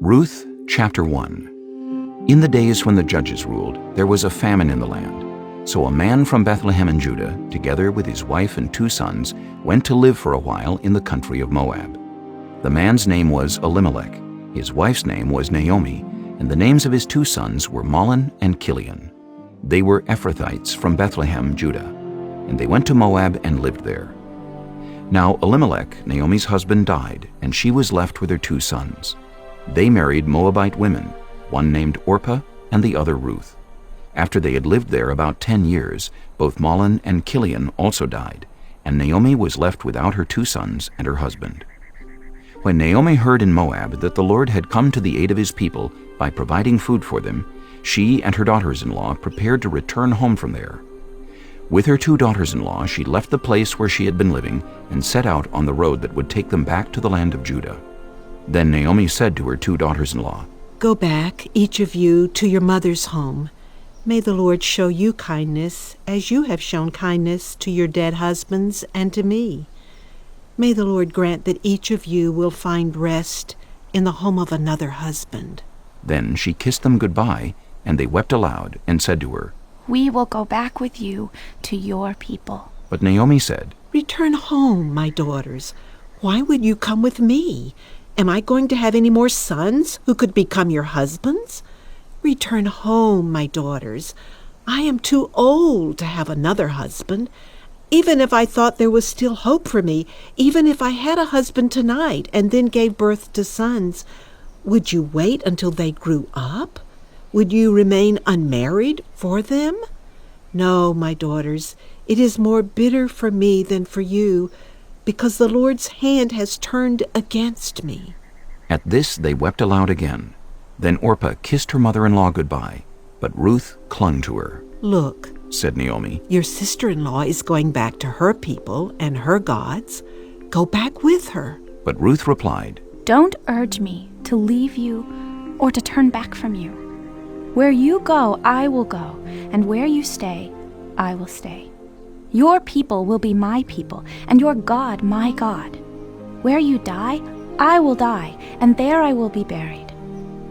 Ruth chapter 1. In the days when the judges ruled, there was a famine in the land. So a man from Bethlehem in Judah, together with his wife and 2 sons, went to live for a while in the country of Moab. The man's name was Elimelech, his wife's name was Naomi, and the names of his 2 sons were Mahlon and Chilion. They were Ephrathites from Bethlehem, Judah, and they went to Moab and lived there. Now Elimelech, Naomi's husband, died, and she was left with her 2 sons. They married Moabite women, one named Orpah and the other Ruth. After they had lived there about 10 years, both Mahlon and Chilion also died, and Naomi was left without her 2 sons and her husband. When Naomi heard in Moab that the Lord had come to the aid of his people by providing food for them, she and her daughters-in-law prepared to return home from there. With her 2 daughters-in-law, she left the place where she had been living and set out on the road that would take them back to the land of Judah. Then Naomi said to her 2 daughters-in-law, "Go back, each of you, to your mother's home. May the Lord show you kindness, as you have shown kindness to your dead husbands and to me. May the Lord grant that each of you will find rest in the home of another husband." Then she kissed them goodbye, and they wept aloud and said to her, "We will go back with you to your people." But Naomi said, "Return home, my daughters. Why would you come with me? Am I going to have any more sons who could become your husbands? Return home, my daughters. I am too old to have another husband. Even if I thought there was still hope for me, even if I had a husband tonight and then gave birth to sons, would you wait until they grew up? Would you remain unmarried for them? No, my daughters, it is more bitter for me than for you, because the Lord's hand has turned against me." At this they wept aloud again. Then Orpah kissed her mother-in-law goodbye, but Ruth clung to her. "Look," said Naomi, "your sister-in-law is going back to her people and her gods. Go back with her." but Ruth replied, Don't urge me to leave you or to turn back from you. Where you go, I will go, and where you stay, I will stay. Your people will be my people, and your God my God. Where you die, I will die, and there I will be buried.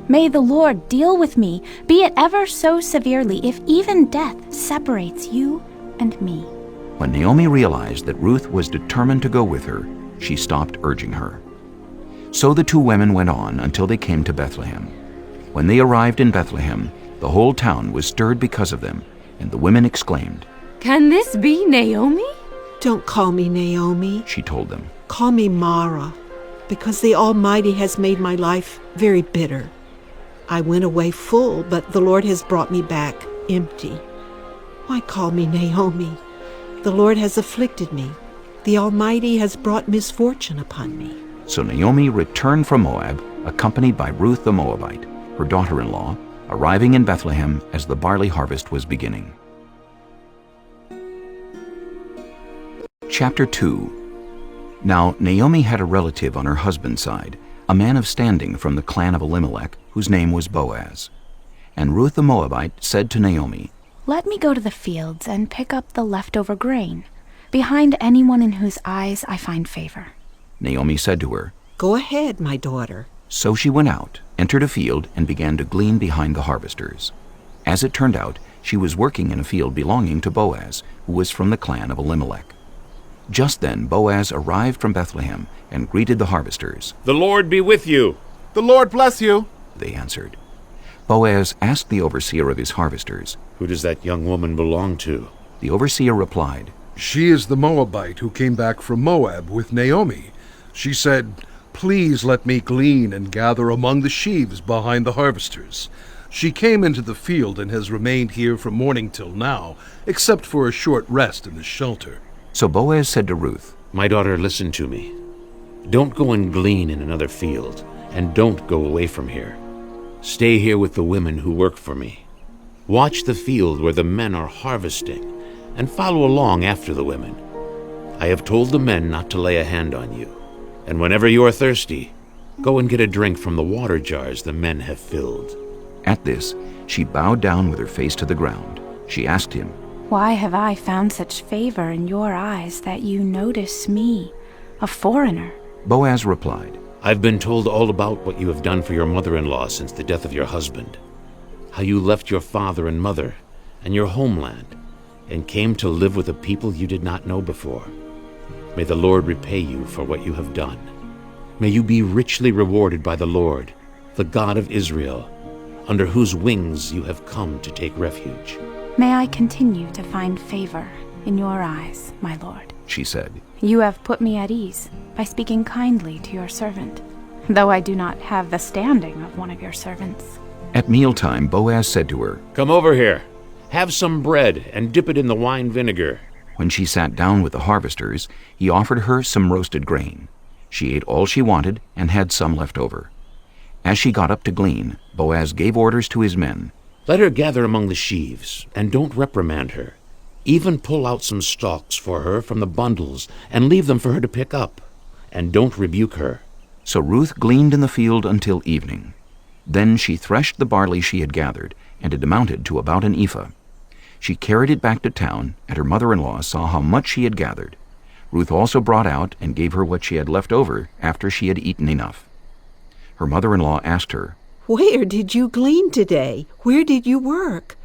May the Lord deal with me, be it ever so severely, if even death separates you and me." When Naomi realized that Ruth was determined to go with her, she stopped urging her. So the 2 women went on until they came to Bethlehem. When they arrived in Bethlehem, the whole town was stirred because of them, and the women exclaimed, "Can this be Naomi?" "Don't call me Naomi. she told them. Call me Mara, because the Almighty has made my life very bitter. I went away full, but the Lord has brought me back empty. Why call me Naomi? The Lord has afflicted me. The Almighty has brought misfortune upon me." So Naomi returned from Moab, accompanied by Ruth the Moabite, her daughter-in-law, arriving in Bethlehem as the barley harvest was beginning. Chapter 2. Now Naomi had a relative on her husband's side, a man of standing from the clan of Elimelech, whose name was Boaz. And Ruth the Moabite said to Naomi, Let me go to the fields and pick up the leftover grain, behind anyone in whose eyes I find favor. Naomi said to her, "Go ahead, my daughter." So she went out, entered a field, and began to glean behind the harvesters. As it turned out, she was working in a field belonging to Boaz, who was from the clan of Elimelech. Just then Boaz arrived from Bethlehem and greeted the harvesters. "The Lord be with you." "The Lord bless you," they answered. Boaz asked the overseer of his harvesters, "Who does that young woman belong to?" The overseer replied, "She is the Moabite who came back from Moab with Naomi. She said, 'Please let me glean and gather among the sheaves behind the harvesters.' She came into the field and has remained here from morning till now, except for a short rest in the shelter." So Boaz said to Ruth, "My daughter, listen to me. Don't go and glean in another field, and don't go away from here. Stay here with the women who work for me. Watch the field where the men are harvesting, and follow along after the women. I have told the men not to lay a hand on you, and whenever you are thirsty, go and get a drink from the water jars the men have filled." At this, she bowed down with her face to the ground. She asked him, Why have I found such favor in your eyes that you notice me, a foreigner, Boaz replied, I've been told all about what you have done for your mother-in-law since the death of your husband, how you left your father and mother and your homeland and came to live with a people you did not know before. May the Lord repay you for what you have done. May you be richly rewarded by the Lord, the God of Israel, under whose wings you have come to take refuge. May I continue to find favor in your eyes, my lord. she said. You have put me at ease by speaking kindly to your servant, though I do not have the standing of one of your servants. At mealtime, Boaz said to her, Come over here. Have some bread and dip it in the wine vinegar. when she sat down with the harvesters, he offered her some roasted grain. She ate all she wanted and had some left over. As she got up to glean, Boaz gave orders to his men. Let her gather among the sheaves, and don't reprimand her. Even pull out some stalks for her from the bundles, and leave them for her to pick up. And don't rebuke her. So Ruth gleaned in the field until evening. Then she threshed the barley she had gathered, and it amounted to about an ephah. She carried it back to town, and her mother-in-law saw how much she had gathered. Ruth also brought out and gave her what she had left over after she had eaten enough. Her mother-in-law asked her, Where did you glean today? Where did you work?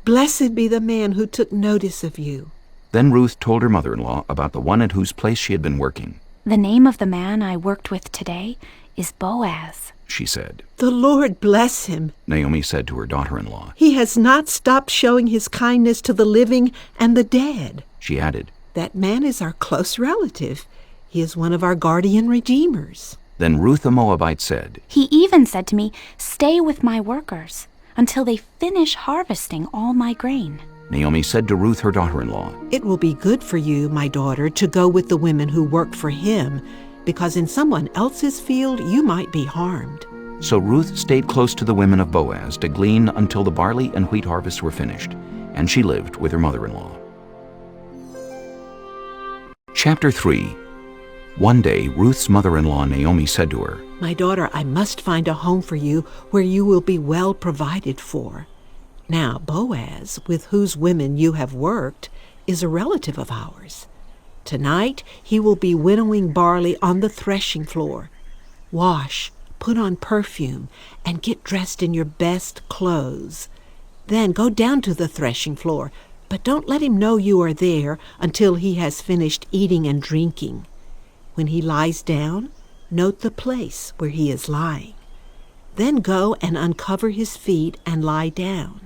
Blessed be the man who took notice of you. Then Ruth told her mother-in-law about the one at whose place she had been working. The name of the man I worked with today is Boaz. She said. The Lord bless him. Naomi said to her daughter-in-law. He has not stopped showing his kindness to the living and the dead. She added. That man is our close relative. He is one of our guardian redeemers. Then Ruth the Moabite said, He even said to me, Stay with my workers until they finish harvesting all my grain. Naomi said to Ruth her daughter-in-law, It will be good for you, my daughter, to go with the women who work for him, because in someone else's field you might be harmed. So Ruth stayed close to the women of Boaz to glean until the barley and wheat harvests were finished, and she lived with her mother-in-law. Chapter 3. One day Ruth's mother-in-law Naomi said to her, My daughter, I must find a home for you where you will be well provided for. Now Boaz, with whose women you have worked, is a relative of ours. Tonight he will be winnowing barley on the threshing floor. Wash, put on perfume, and get dressed in your best clothes. Then go down to the threshing floor, but don't let him know you are there until he has finished eating and drinking. When he lies down, note the place where he is lying. Then go and uncover his feet and lie down.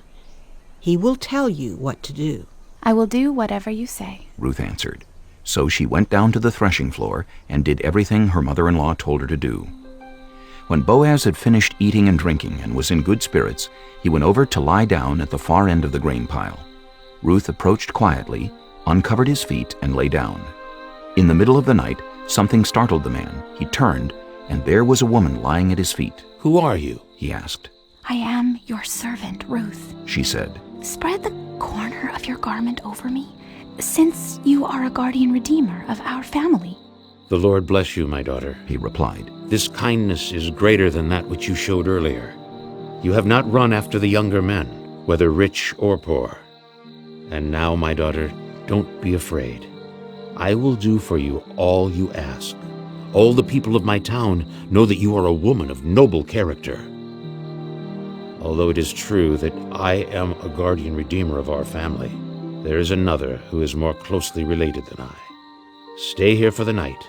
He will tell you what to do. I will do whatever you say. Ruth answered. So she went down to the threshing floor and did everything her mother-in-law told her to do. When Boaz had finished eating and drinking and was in good spirits, he went over to lie down at the far end of the grain pile. Ruth approached quietly, uncovered his feet, and lay down. In the middle of the night, something startled the man. He turned, and there was a woman lying at his feet. Who are you? He asked. I am your servant, Ruth. She said. Spread the corner of your garment over me, since you are a guardian redeemer of our family. The Lord bless you, my daughter. He replied. This kindness is greater than that which you showed earlier. You have not run after the younger men, whether rich or poor. And now, my daughter, don't be afraid. I will do for you all you ask. All the people of my town know that you are a woman of noble character. Although it is true that I am a guardian redeemer of our family, there is another who is more closely related than I. Stay here for the night,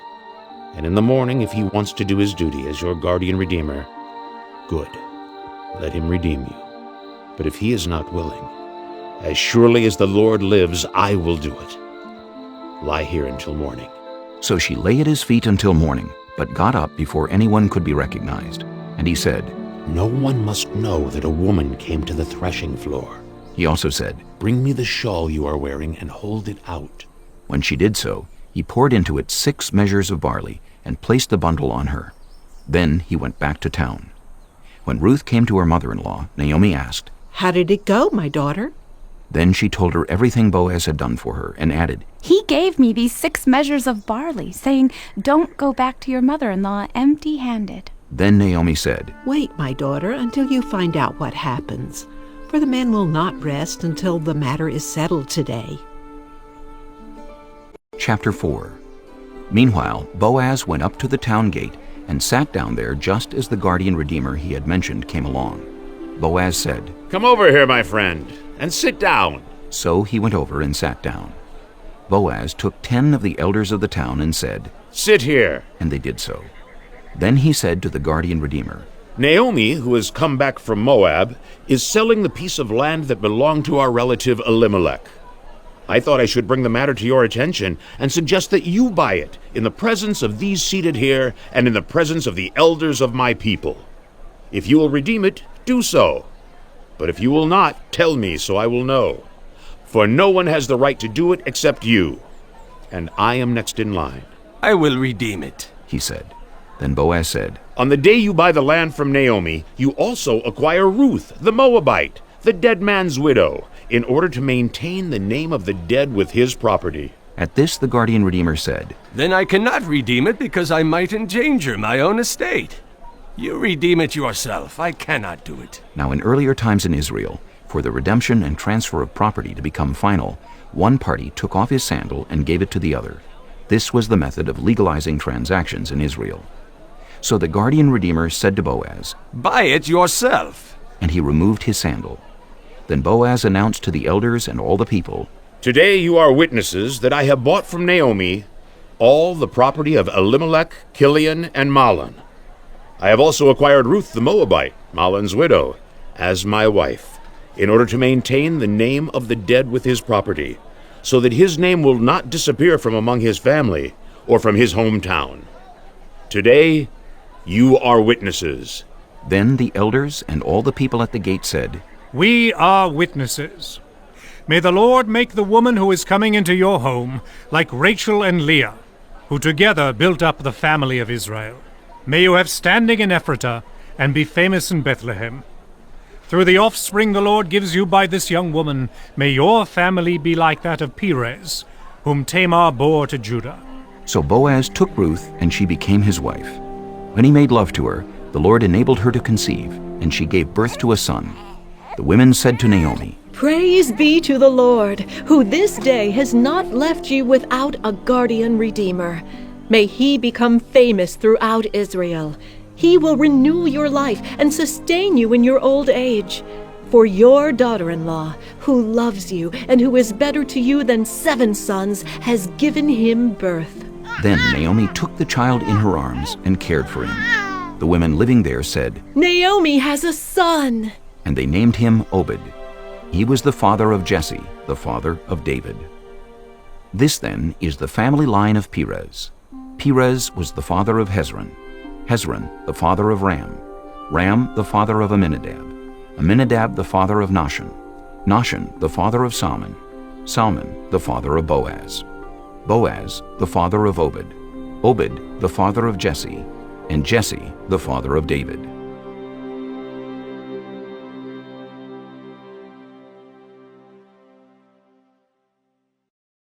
and in the morning, if he wants to do his duty as your guardian redeemer, good, let him redeem you. But if he is not willing, as surely as the Lord lives, I will do it. Lie here until morning. So she lay at his feet until morning, but got up before anyone could be recognized. And he said, No one must know that a woman came to the threshing floor. He also said, Bring me the shawl you are wearing and hold it out. When she did so, he poured into it 6 measures of barley and placed the bundle on her. Then he went back to town. When Ruth came to her mother-in-law, Naomi asked, How did it go, my daughter? Then she told her everything Boaz had done for her and added, He gave me these 6 measures of barley, saying, Don't go back to your mother-in-law empty-handed. Then Naomi said, Wait, my daughter, until you find out what happens, for the man will not rest until the matter is settled today. Chapter 4. Meanwhile, Boaz went up to the town gate and sat down there just as the guardian redeemer he had mentioned came along. Boaz said, "Come over here, my friend, and sit down." So he went over and sat down. Boaz took 10 of the elders of the town and said, "Sit here." and they did so. Then he said to the guardian redeemer, Naomi, who has come back from Moab, is selling the piece of land that belonged to our relative Elimelech. I thought I should bring the matter to your attention and suggest that you buy it in the presence of these seated here and in the presence of the elders of my people. If you will redeem it, do so. But if you will not, tell me so I will know. For no one has the right to do it except you, and I am next in line." I will redeem it, he said. Then Boaz said, "On the day you buy the land from Naomi, you also acquire Ruth, the Moabite, the dead man's widow, in order to maintain the name of the dead with his property." At this the guardian redeemer said, Then I cannot redeem it because I might endanger my own estate. You redeem it yourself. I cannot do it. Now in earlier times in Israel, for the redemption and transfer of property to become final, one party took off his sandal and gave it to the other. This was the method of legalizing transactions in Israel. So the guardian redeemer said to Boaz, Buy it yourself. and he removed his sandal. Then Boaz announced to the elders and all the people, "Today you are witnesses that I have bought from Naomi all the property of Elimelech, Kilion, and Mahlon. I have also acquired Ruth the Moabite, Mahlon's widow, as my wife, in order to maintain the name of the dead with his property, so that his name will not disappear from among his family or from his hometown. Today you are witnesses." Then the elders and all the people at the gate said, We are witnesses. May the Lord make the woman who is coming into your home like Rachel and Leah, who together built up the family of Israel. May you have standing in Ephratah and be famous in Bethlehem. Through the offspring the Lord gives you by this young woman, may your family be like that of Perez, whom Tamar bore to Judah. So Boaz took Ruth, and she became his wife. When he made love to her, the Lord enabled her to conceive, and she gave birth to a son. The women said to Naomi, Praise be to the Lord, who this day has not left you without a guardian redeemer. May he become famous throughout Israel. He will renew your life and sustain you in your old age. For your daughter-in-law, who loves you and who is better to you than 7 sons, has given him birth. Then Naomi took the child in her arms and cared for him. The women living there said, Naomi has a son. and they named him Obed. He was the father of Jesse, the father of David. This then is the family line of Perez. Perez was the father of Hezron. Hezron the father of Ram. Ram the father of Amminadab. Amminadab the father of Nahshon. Nahshon the father of Salmon. Salmon the father of Boaz. Boaz the father of Obed. Obed the father of Jesse. And Jesse the father of David.